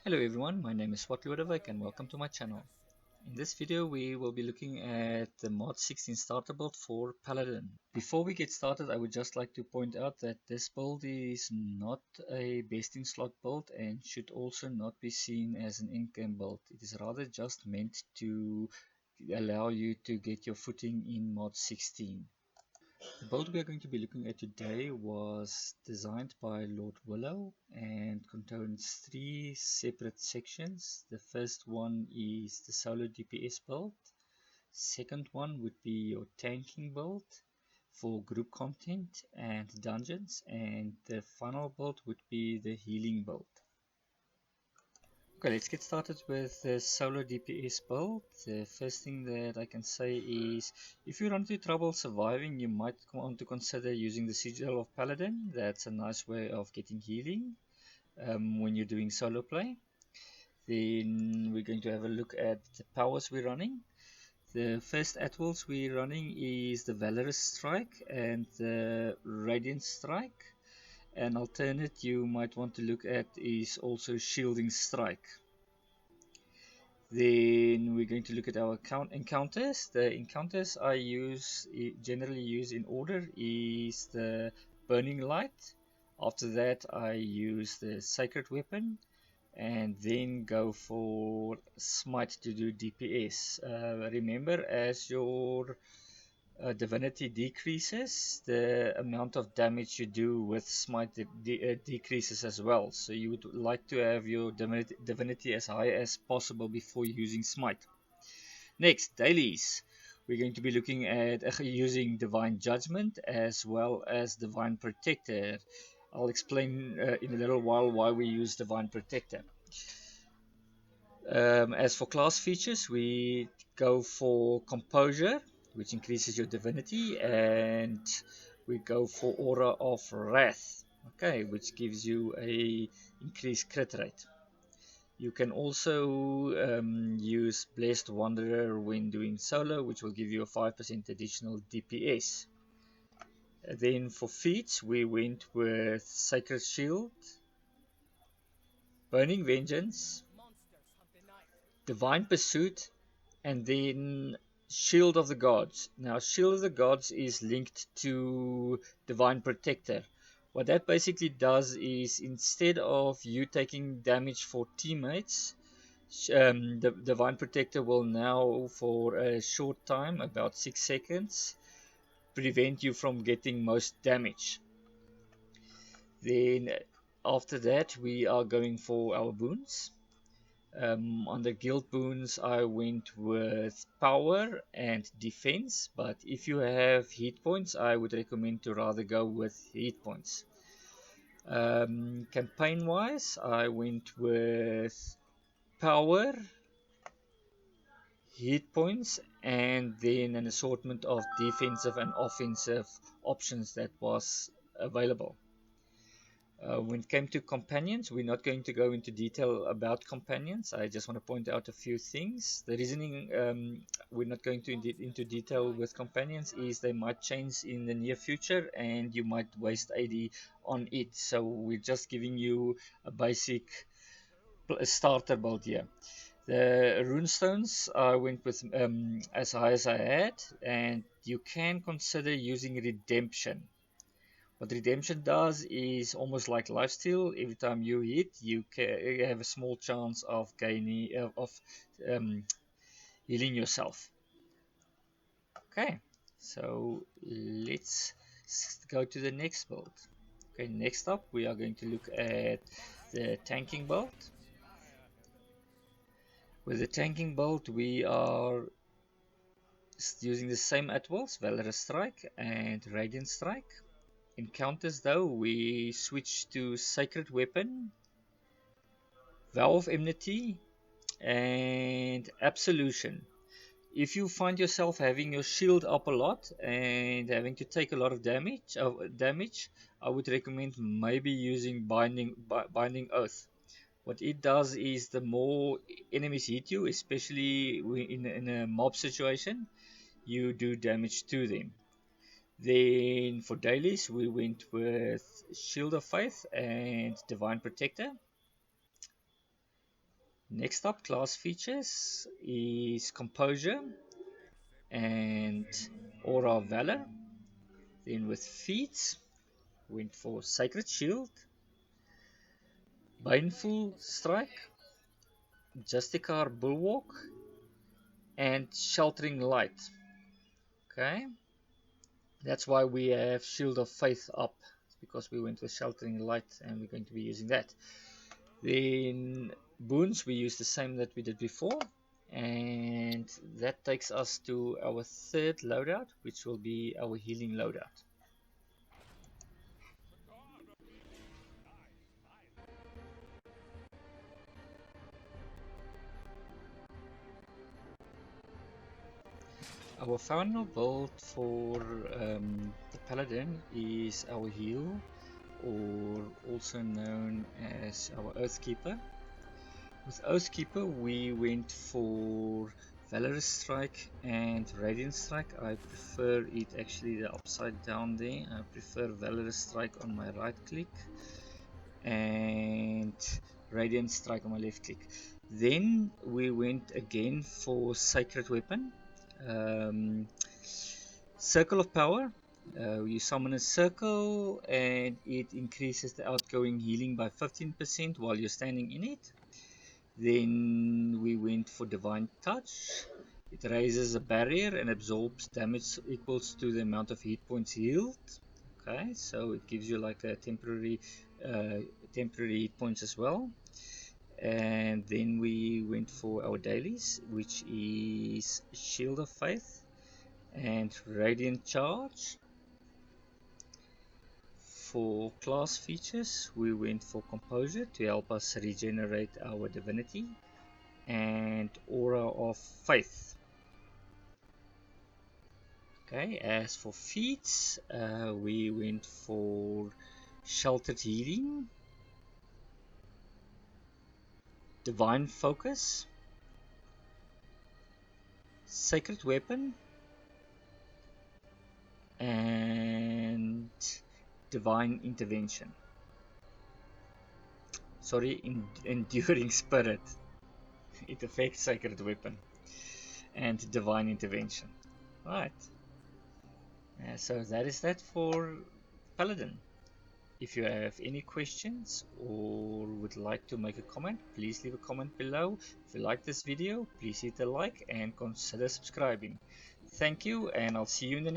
Hello everyone, my name is Lord Willow and welcome to my channel. In this video we will be looking at the mod 16 starter build for Paladin. Before we get started, I would just like to point out that this build is not a best in slot build and should also not be seen as an endgame build. It is rather just meant to allow you to get your footing in mod 16. The build we are going to be looking at today was designed by Lord Willow and contains three separate sections. The first one is the solo DPS build. Second one would be your tanking build for group content and dungeons, and the final build would be the healing build. Okay, let's get started with the solo DPS build. The first thing that I can say is if you run into trouble surviving, you might want to consider using the Sigil of Paladin. That's a nice way of getting healing when you're doing solo play. Then we're going to have a look at the powers we're running. The first atwals we're running is the Valorous Strike and the Radiant Strike. An alternate you might want to look at is also Shielding Strike. Then we're going to look at our encounters. The encounters I generally use in order is the Burning Light. After that I use the Sacred Weapon and then go for Smite to do DPS. Remember, as your divinity decreases, the amount of damage you do with smite decreases as well. So you would like to have your divinity as high as possible before using smite. Next, dailies. We're going to be looking at using divine judgment as well as divine protector. I'll explain in a little while why we use divine protector. As for class features, we go for composure, which increases your divinity, and we go for aura of wrath, okay, which gives you a increased crit rate. You can also use blessed wanderer when doing solo, which will give you a 5% additional DPS. Then for feats we went with sacred shield, burning vengeance, divine pursuit, and then Shield of the Gods. Now, Shield of the Gods is linked to Divine Protector. What that basically does is instead of you taking damage for teammates, the Divine Protector will now, for a short time, about 6 seconds, prevent you from getting most damage. Then, after that, we are going for our boons. On the guild boons I went with power and defense, but if you have hit points I would recommend to rather go with hit points. Campaign wise I went with power, hit points, and then an assortment of defensive and offensive options that was available. When it came to companions, we're not going to go into detail about companions. I just want to point out a few things. The reasoning we're not going to into detail with companions is they might change in the near future and you might waste AD on it. So we're just giving you a basic starter build here. The runestones I went with as high as I had, and you can consider using redemption. What redemption does is almost like lifesteal. Every time you hit, you have a small chance of gaining of um, healing yourself. Okay, so let's go to the next build. Okay, next up we are going to look at the tanking build. With the tanking build, we are using the same atwals, Valorous Strike and Radiant Strike. Encounters though, we switch to Sacred Weapon, Vow of Enmity, and Absolution. If you find yourself having your shield up a lot and having to take a lot of damage, I would recommend maybe using Binding Oath. What it does is the more enemies hit you, especially in a mob situation, you do damage to them. Then for dailies, we went with Shield of Faith and Divine Protector. Next up, class features is Composure and Aura of Valor. Then with feats, went for Sacred Shield, Baneful Strike, Justicar Bulwark, and Sheltering Light. Okay, that's why we have Shield of Faith up, because we went with Sheltering Light and we're going to be using that. Then boons, we use the same that we did before, and that takes us to our third loadout, which will be our healing loadout. Our final build for the Paladin is our heal, or also known as our Oathkeeper. With Oathkeeper, we went for Valorous Strike and Radiant Strike. I prefer it actually the upside down there. I prefer Valorous Strike on my right click and Radiant Strike on my left click. Then we went again for Sacred Weapon. Circle of Power. You summon a circle and it increases the outgoing healing by 15% while you're standing in it. Then we went for Divine Touch. It raises a barrier and absorbs damage equals to the amount of hit points healed. Okay, so it gives you like a temporary hit points as well. And then we went for our dailies, which is Shield of Faith and Radiant Charge. For class features, we went for Composure to help us regenerate our divinity, and Aura of Faith. Okay, as for feats, we went for Sheltered Healing, Divine Focus, Sacred Weapon, and Divine Intervention. Sorry, Enduring Spirit. It affects Sacred Weapon and Divine Intervention. Right. So that is that for Paladin. If you have any questions or would like to make a comment, please leave a comment below. If you like this video, please hit a like and consider subscribing. Thank you, and I'll see you in the next